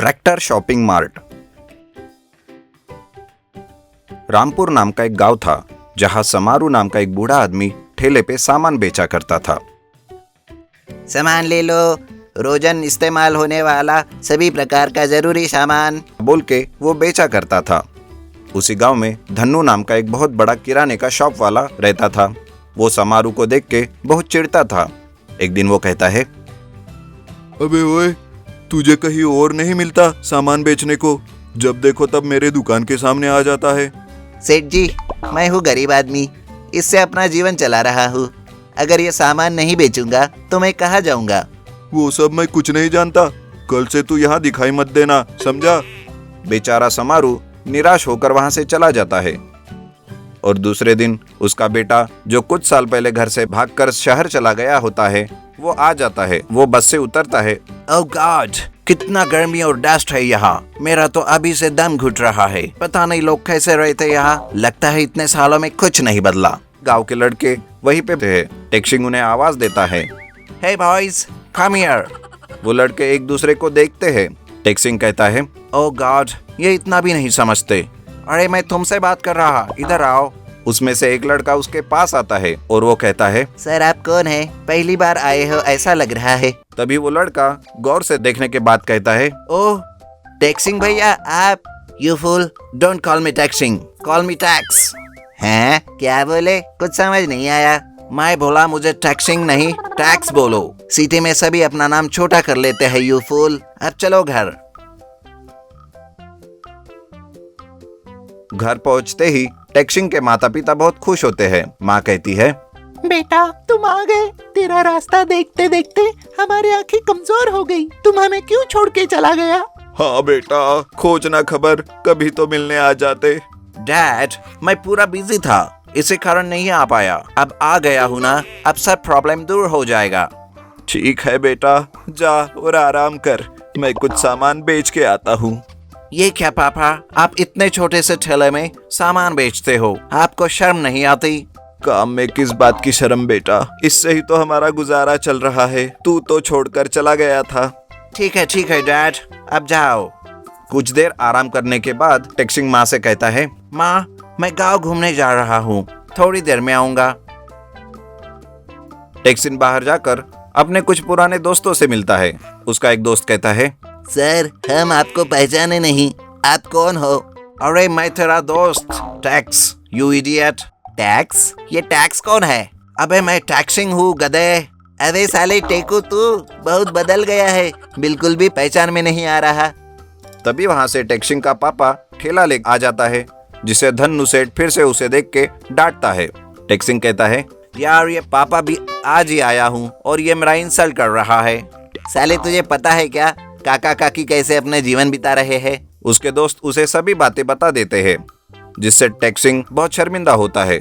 Tractor shopping mart. Rampur नाम का एक गांव था जहां समारू नाम का एक बूढ़ा आदमी ठेले पे सामान बेचा करता था। सामान ले लो, रोजन इस्तेमाल होने वाला सभी प्रकार का जरूरी सामान बोल के वो बेचा करता था। उसी गांव में धन्नू नाम का एक बहुत बड़ा किराने का शॉप वाला रहता था। वो समारू को देख के बहुत चिढ़ता था। एक दिन वो कहता है, अबे ओए, तुझे कहीं और नहीं मिलता सामान बेचने को? जब देखो तब मेरे दुकान के सामने आ जाता है। सेठ जी, मैं हूँ गरीब आदमी, इससे अपना जीवन चला रहा हूँ। अगर ये सामान नहीं बेचूंगा तो मैं कहाँ जाऊंगा? वो सब मैं कुछ नहीं जानता। कल से तू यहाँ दिखाई मत देना, समझा? बेचारा समारू निराश होकर वहां से चला जाता है। और दूसरे दिन उसका बेटा, जो कुछ साल पहले घर से भागकर शहर चला गया होता है, वो आ जाता है। वो बस से उतरता है। ओह गॉड, कितना गर्मी और डस्ट है यहाँ। मेरा तो अभी से दम घुट रहा है। पता नहीं लोग कैसे रहते यहाँ। लगता है इतने सालों में कुछ नहीं बदला। गांव के लड़के वहीं पे थे। टेक्सिंग उन्हें आवाज देता है, हे बॉयज, कम हियर। वो लड़के एक दूसरे को देखते हैं। टेक्सिंग कहता है, ओह गॉड, ये इतना भी नहीं समझते। अरे मैं तुमसे बात कर रहा, इधर आओ। उसमें से एक लड़का उसके पास आता है और वो कहता है, सर आप कौन है? पहली बार आए हो ऐसा लग रहा है। तभी वो लड़का गौर से देखने के बाद कहता है, ओह टेक्सिंग भैया आप। You fool, don't call me taxing, call me tax. हैं? क्या बोले? कुछ समझ नहीं आया। मैं बोला मुझे टैक्सिंग नहीं टैक्स बोलो। सिटी में सभी अपना नाम छोटा कर लेते हैं यू फूल। अब चलो घर। घर पहुंचते ही टेक्सिंग के माता पिता बहुत खुश होते हैं। माँ कहती है, बेटा तुम आ गए। तेरा रास्ता देखते देखते हमारी आंखें कमजोर हो गई। तुम हमें क्यों छोड़ के चला गया? हाँ बेटा, खोजना खबर, कभी तो मिलने आ जाते। डैड, मैं पूरा बिजी था, इसी कारण नहीं आ पाया। अब आ गया हूँ ना, अब सब प्रॉब्लम दूर हो जाएगा। ठीक है बेटा, जा और आराम कर। मैं कुछ सामान बेच के आता हूँ। ये क्या पापा, आप इतने छोटे से ठेले में सामान बेचते हो? आपको शर्म नहीं आती? काम में किस बात की शर्म बेटा, इससे ही तो हमारा गुजारा चल रहा है। तू तो छोड़कर चला गया था। ठीक है डैड, अब जाओ। कुछ देर आराम करने के बाद टेक्सिंग माँ से कहता है, माँ मैं गांव घूमने जा रहा हूँ, थोड़ी देर में आऊंगा। टेक्सिंग बाहर जाकर अपने कुछ पुराने दोस्तों से मिलता है। उसका एक दोस्त कहता है, सर हम आपको पहचाने नहीं, आप कौन हो? अरे मैं तेरा दोस्त टैक्स, यू इडियट। टैक्स? ये टैक्स कौन है? अबे मैं टैक्सिंग हूँ गधे। अरे साले टेकू, तू बहुत बदल गया है, बिल्कुल भी पहचान में नहीं आ रहा। तभी वहां से टेक्सिंग का पापा ठेला ले आ जाता है, जिसे धन्नू सेठ फिर से उसे देख के डांटता है। टेक्सिंग कहता है, यार ये पापा भी आज ही आया हूँ और ये मेरा इंसल्ट कर रहा है। साले तुझे पता है क्या काका काकी कैसे अपने जीवन बिता रहे हैं? उसके दोस्त उसे सभी बातें बता देते हैं, जिससे टेक्सिंग बहुत शर्मिंदा होता है।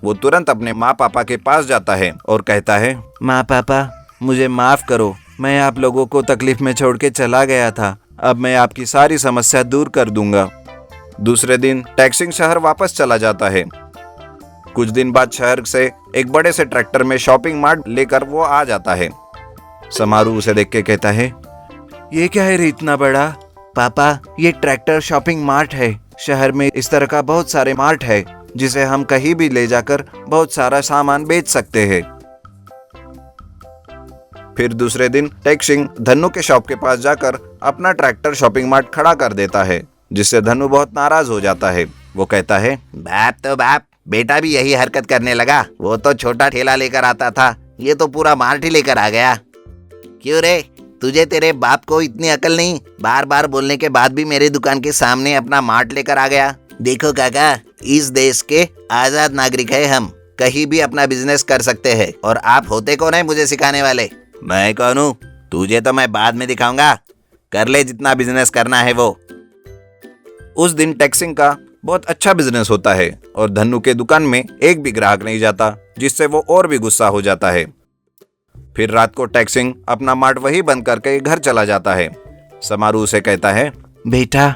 वो तुरंत अपने माँ पापा के पास जाता है और कहता है, माँ पापा मुझे माफ करो, मैं आप लोगों को तकलीफ में छोड़ के चला गया था। अब मैं आपकी सारी समस्या दूर कर दूंगा। दूसरे दिन टेक्सिंग शहर वापस चला जाता है। कुछ दिन बाद शहर से एक बड़े से ट्रैक्टर में शॉपिंग मार्ट लेकर वो आ जाता है। समारू उसे देख के कहता है, ये क्या है रे इतना बड़ा? पापा ये ट्रैक्टर शॉपिंग मार्ट है। शहर में इस तरह का बहुत सारे मार्ट है, जिसे हम कहीं भी ले जाकर बहुत सारा सामान बेच सकते हैं। फिर दूसरे दिन टेक्सिंग धन्नू के शॉप के पास जाकर अपना ट्रैक्टर शॉपिंग मार्ट खड़ा कर देता है, जिससे धन्नू बहुत नाराज हो जाता है। वो कहता है, बाप तो बाप, बेटा भी यही हरकत करने लगा। वो तो छोटा ठेला लेकर आता था, ये तो पूरा मार्ट ही लेकर आ गया। क्यों रे, तुझे तेरे बाप को इतनी अकल नहीं? बार बार बोलने के बाद भी मेरे दुकान के सामने अपना मार्ट लेकर आ गया। देखो काका, इस देश के आजाद नागरिक है हम, कहीं भी अपना बिजनेस कर सकते हैं। और आप होते कौन है मुझे सिखाने वाले? मैं कौन हूँ? तुझे तो मैं बाद में दिखाऊंगा। कर ले जितना बिजनेस करना है वो। उस दिन टेक्सिंग का बहुत अच्छा बिजनेस होता है और धन्नू के दुकान में एक भी ग्राहक नहीं जाता, जिससे वो और भी गुस्सा हो जाता है। फिर रात को टेक्सिंग अपना मार्ट वही बंद करके घर चला जाता है। समारू उसे कहता है, बेटा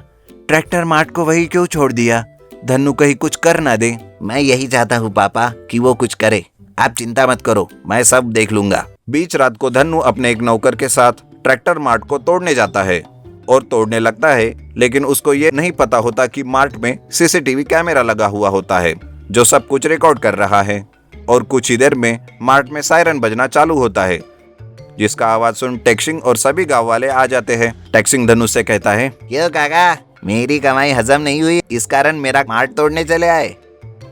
ट्रैक्टर मार्ट को वही क्यों छोड़ दिया? धन्नू कहीं कुछ कर ना दे। मैं यही चाहता हूँ पापा कि वो कुछ करे। आप चिंता मत करो, मैं सब देख लूंगा। बीच रात को धन्नू अपने एक नौकर के साथ ट्रैक्टर मार्ट को तोड़ने जाता है और तोड़ने लगता है, लेकिन उसको ये नहीं पता होता कि मार्ट में सीसीटीवी कैमरा लगा हुआ होता है जो सब कुछ रिकॉर्ड कर रहा है। और कुछ ही देर में मार्ट में सायरन बजना चालू होता है, जिसका आवाज सुन टेक्सिंग और सभी गांव वाले आ जाते हैं। टेक्सिंग धनुष से कहता है, क्यों काका, मेरी कमाई हजम नहीं हुई, इस कारण मेरा मार्ट तोड़ने चले आए?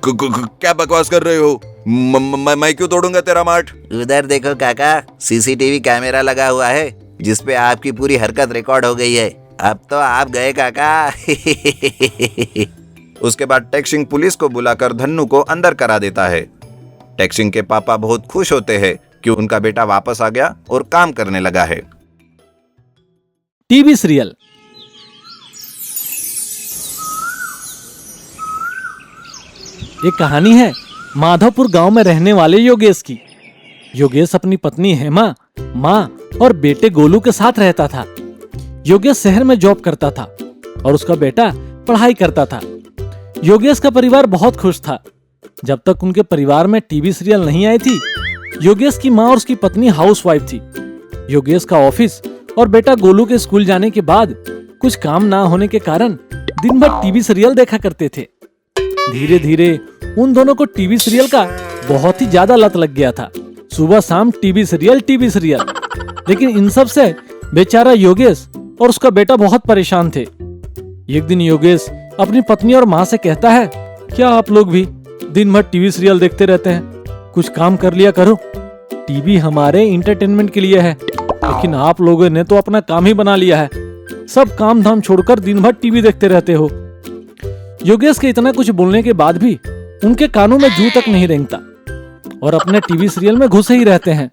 क्या बकवास कर रहे हो? मैं क्यों तोड़ूंगा तेरा मार्ट? उधर देखो काका, सीसीटीवी कैमरा लगा हुआ है जिसपे आपकी पूरी हरकत रिकॉर्ड हो गई है। अब तो आप गए काका। उसके बाद टेक्सिंग पुलिस को बुलाकर धन्नू को अंदर करा देता है। टेक्सिंग के पापा बहुत खुश होते हैं कि उनका बेटा वापस आ गया और काम करने लगा है। TV serial. एक कहानी है माधवपुर गांव में रहने वाले योगेश की। योगेश अपनी पत्नी हेमा, माँ और बेटे गोलू के साथ रहता था। योगेश शहर में जॉब करता था और उसका बेटा पढ़ाई करता था। योगेश का परिवार बहुत खुश था जब तक उनके परिवार में टीवी सीरियल नहीं आई थी। योगेश की माँ और उसकी पत्नी हाउसवाइफ थी। योगेश का ऑफिस और बेटा गोलू के स्कूल जाने के बाद कुछ काम ना होने के कारण दिन भर टीवी सीरियल देखा करते थे। धीरे धीरे उन दोनों को टीवी सीरियल का बहुत ही ज्यादा लत लग गया था। सुबह शाम टीवी सीरियल। लेकिन इन सब से बेचारा योगेश और उसका बेटा बहुत परेशान थे। एक दिन योगेश अपनी पत्नी और माँ से कहता है, क्या आप लोग भी दिन भर टीवी सीरियल देखते रहते हैं? कुछ काम कर लिया करो। टीवी हमारे इंटरटेनमेंट के लिए है, लेकिन आप लोगों ने तो अपना काम ही बना लिया है। सब काम धाम छोड़कर दिन भर टीवी देखते रहते हो। योगेश के इतना कुछ बोलने के बाद भी उनके कानों में जू तक नहीं रेंगता और अपने टीवी सीरियल में घुसे ही रहते हैं।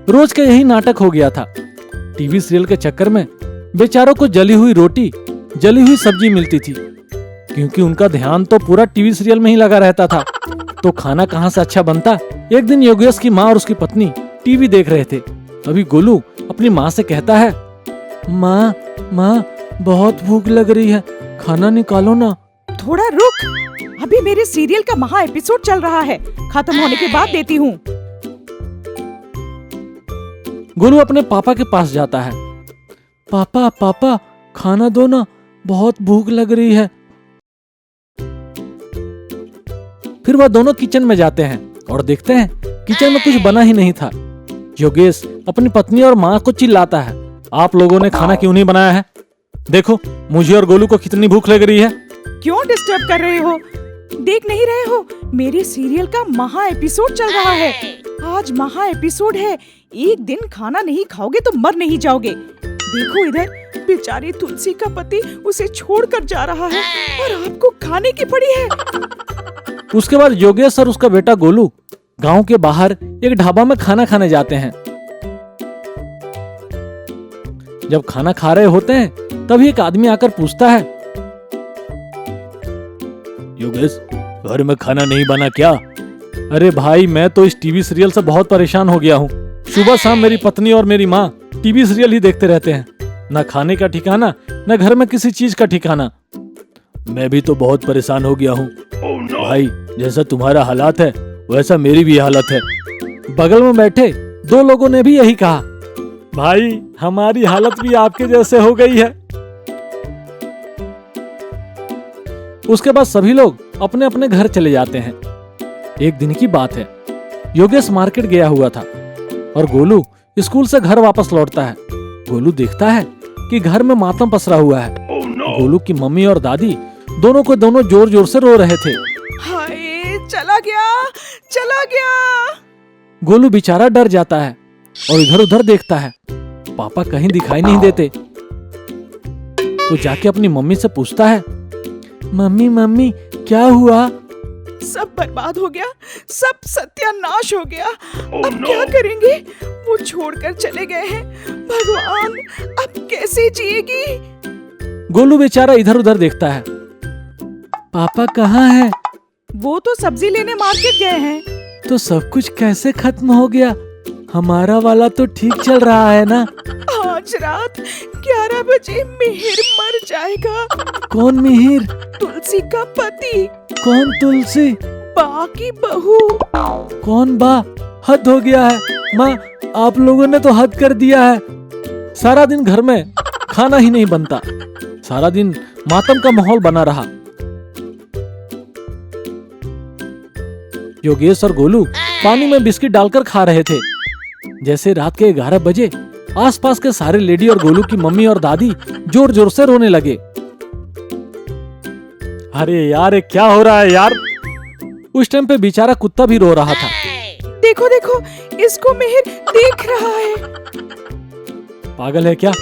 रोज का यही नाटक हो गया था। टीवी सीरियल के चक्कर में बेचारों को जली हुई रोटी, जली हुई सब्जी मिलती थी, क्योंकि उनका ध्यान तो पूरा टीवी सीरियल में ही लगा रहता था। तो खाना कहाँ से अच्छा बनता। एक दिन योगेश की माँ और उसकी पत्नी टीवी देख रहे थे। तभी गोलू अपनी माँ से कहता है, माँ बहुत भूख लग रही है, खाना निकालो ना। थोड़ा रुक, अभी मेरे सीरियल का महा एपिसोड चल रहा है, खत्म होने के बाद देती हूँ। गोलू अपने पापा के पास जाता है। पापा खाना दो ना, बहुत भूख लग रही है। फिर वह दोनों किचन में जाते हैं और देखते हैं किचन में कुछ बना ही नहीं था। योगेश अपनी पत्नी और माँ को चिल्लाता है, आप लोगों ने खाना क्यों नहीं बनाया है? देखो मुझे और गोलू को कितनी भूख लग रही है। क्यों डिस्टर्ब कर रहे हो? देख नहीं रहे हो मेरे सीरियल का महा एपिसोड चल रहा है। आज महा एपिसोड है, एक दिन खाना नहीं खाओगे तो मर नहीं जाओगे। देखो इधर, बेचारी तुलसी का पति उसे छोड़कर जा रहा है और आपको खाने की पड़ी है। उसके बाद योगेश और उसका बेटा गोलू गांव के बाहर एक ढाबा में खाना खाने जाते हैं। जब खाना खा रहे होते हैं तभी एक आदमी आकर पूछता है, योगेश घर में खाना नहीं बना क्या? अरे भाई, मैं तो इस टीवी सीरियल से बहुत परेशान हो गया हूँ। सुबह शाम मेरी पत्नी और मेरी माँ टीवी सीरियल ही देखते रहते हैं, न खाने का ठिकाना न घर में किसी चीज का ठिकाना। मैं भी तो बहुत परेशान हो गया हूँ। भाई, जैसा तुम्हारा हालात है वैसा मेरी भी हालत है। बगल में बैठे दो लोगों ने भी यही कहा, भाई हमारी हालत भी आपके जैसे हो गई है। उसके बाद सभी लोग अपने अपने घर चले जाते हैं। एक दिन की बात है, योगेश मार्केट गया हुआ था और गोलू स्कूल से घर वापस लौटता है। गोलू देखता है कि घर में मातम पसरा हुआ है। गोलू की मम्मी और दादी दोनों को दोनों जोर जोर से रो रहे थे। हाय, चला गया। गोलू बेचारा डर जाता है और इधर उधर देखता है, पापा कहीं दिखाई नहीं देते। तो जाके अपनी मम्मी से पूछता है, मम्मी क्या हुआ? सब बर्बाद हो गया, सब सत्यानाश हो गया। अब क्या करेंगे? वो छोड़कर चले गए हैं। भगवान, अब कैसे जिएगी? गोलू बेचारा इधर उधर देखता है, पापा कहाँ हैं? वो तो सब्जी लेने मार्केट गए हैं। तो सब कुछ कैसे खत्म हो गया? हमारा वाला तो ठीक चल रहा है ना? आज रात 11 बजे मिहिर मर जाएगा। कौन मिहिर? तुलसी का पति। कौन तुलसी? बा की बहू। कौन बा? हद हो गया है माँ, आप लोगों ने तो हद कर दिया है। सारा दिन घर में खाना ही नहीं बनता। सारा दिन मातम का माहौल बना रहा। योगेश और गोलू पानी में बिस्किट डालकर खा रहे थे। जैसे रात के 11 बजे आसपास के सारे लेडी और गोलू की मम्मी और दादी जोर जोर से रोने लगे। अरे यार, ये क्या हो रहा है यार? उस टाइम पे बेचारा कुत्ता भी रो रहा था। देखो देखो, इसको मेहर देख रहा है। पागल है क्या?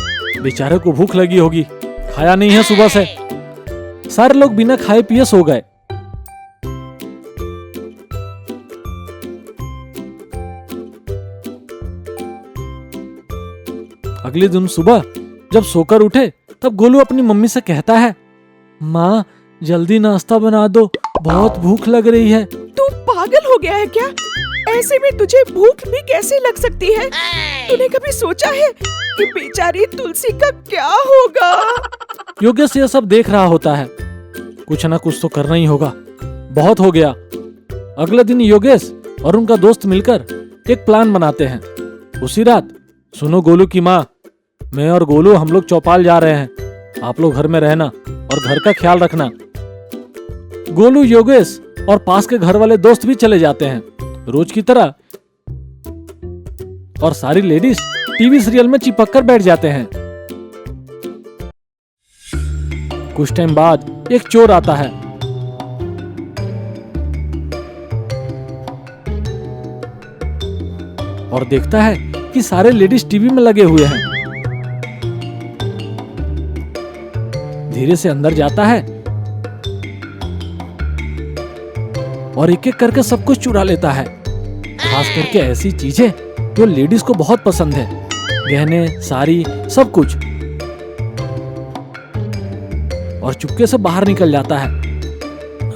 बेचारे को भूख लगी होगी, खाया नहीं है सुबह से। सारे लोग बिना खाए पिए सो गए। अगले दिन सुबह जब सोकर उठे तब गोलू अपनी मम्मी से कहता है, माँ जल्दी नाश्ता बना दो, बहुत भूख लग रही है। तू पागल हो गया है क्या? ऐसे में तुझे भूख भी कैसे लग सकती है? तूने कभी सोचा है कि बेचारी तुलसी का क्या होगा? योगेश ये सब देख रहा होता है। कुछ ना कुछ तो करना ही होगा, बहुत हो गया। अगले दिन योगेश और उनका दोस्त मिलकर एक प्लान बनाते हैं। उसी रात, सुनो गोलू की माँ, मैं और गोलू हम लोग चौपाल जा रहे हैं। आप लोग घर में रहना और घर का ख्याल रखना। गोलू, योगेश और पास के घर वाले दोस्त भी चले जाते हैं रोज की तरह। और सारी लेडीज टीवी सीरियल में चिपक कर बैठ जाते हैं। कुछ टाइम बाद एक चोर आता है। और देखता है कि सारे लेडीज टीवी में लगे हुए हैं। धीरे से अंदर जाता है और एक एक करके सब कुछ चुरा लेता है। खास करके ऐसी चीजें जो लेडीज को बहुत पसंद है, गहने, साड़ी, सब कुछ। और चुपके से बाहर निकल जाता है।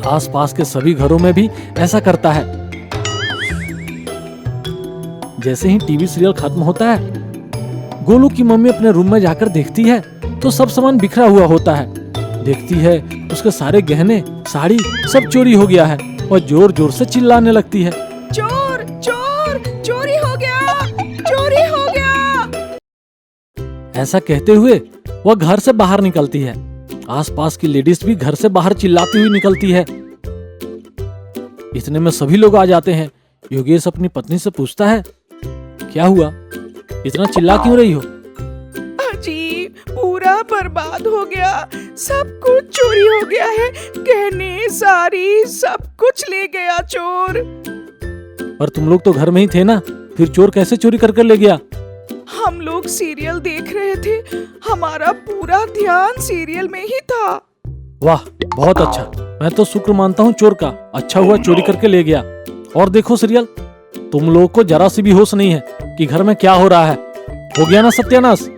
आसपास के सभी घरों में भी ऐसा करता है। जैसे ही टीवी सीरियल खत्म होता है, गोलू की मम्मी अपने रूम में जाकर देखती है तो सब सामान बिखरा हुआ होता है। देखती है उसके सारे गहने, साड़ी सब चोरी हो गया है और जोर जोर से चिल्लाने लगती है, चोर चोर, चोरी हो गया, चोरी हो गया। ऐसा कहते हुए वह घर से बाहर निकलती है। आसपास की लेडीज भी घर से बाहर चिल्लाती हुई निकलती है। इतने में सभी लोग आ जाते हैं। योगेश अपनी पत्नी से पूछता है, क्या हुआ, इतना चिल्ला क्यों रही हो? अजी, पूरा बर्बाद हो गया, सब कुछ चोरी हो गया है, गहने, साड़ी, सब कुछ ले गया चोर। पर तुम लोग तो घर में ही थे ना, फिर चोर कैसे चोरी कर ले गया? हम लोग सीरियल देख रहे थे, हमारा पूरा ध्यान सीरियल में ही था। वाह, बहुत अच्छा। मैं तो शुक्र मानता हूँ चोर का, अच्छा हुआ चोरी करके ले गया। और देखो सीरियल, तुम लोगों को जरा सी भी होश नहीं है कि घर में क्या हो रहा है। हो गया ना सत्यानाश?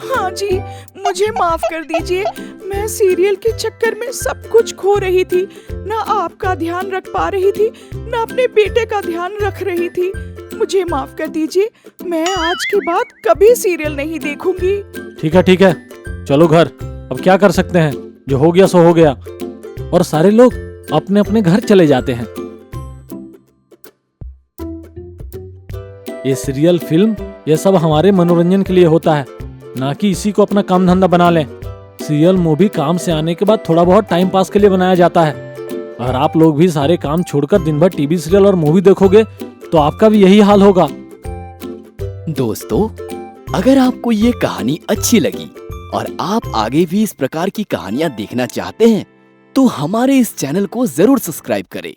हाँ जी, मुझे माफ कर दीजिए। मैं सीरियल के चक्कर में सब कुछ खो रही थी, ना आपका ध्यान रख पा रही थी, ना अपने बेटे का ध्यान रख रही थी। मुझे माफ कर दीजिए, मैं आज के बाद कभी सीरियल नहीं देखूंगी। ठीक है, चलो घर। अब क्या कर सकते हैं, जो हो गया सो हो गया। और सारे लोग अपने अपने घर चले जाते हैं। ये सीरियल, फिल्म, ये सब हमारे मनोरंजन के लिए होता है, ना कि इसी को अपना काम धंधा बना लें। सीरियल, मूवी काम से आने के बाद थोड़ा बहुत टाइम पास के लिए बनाया जाता है। अगर आप लोग भी सारे काम छोड़कर दिन भर टीवी सीरियल और मूवी देखोगे तो आपका भी यही हाल होगा। दोस्तों, अगर आपको ये कहानी अच्छी लगी और आप आगे भी इस प्रकार की कहानियां देखना चाहते हैं तो हमारे इस चैनल को जरूर सब्सक्राइब करें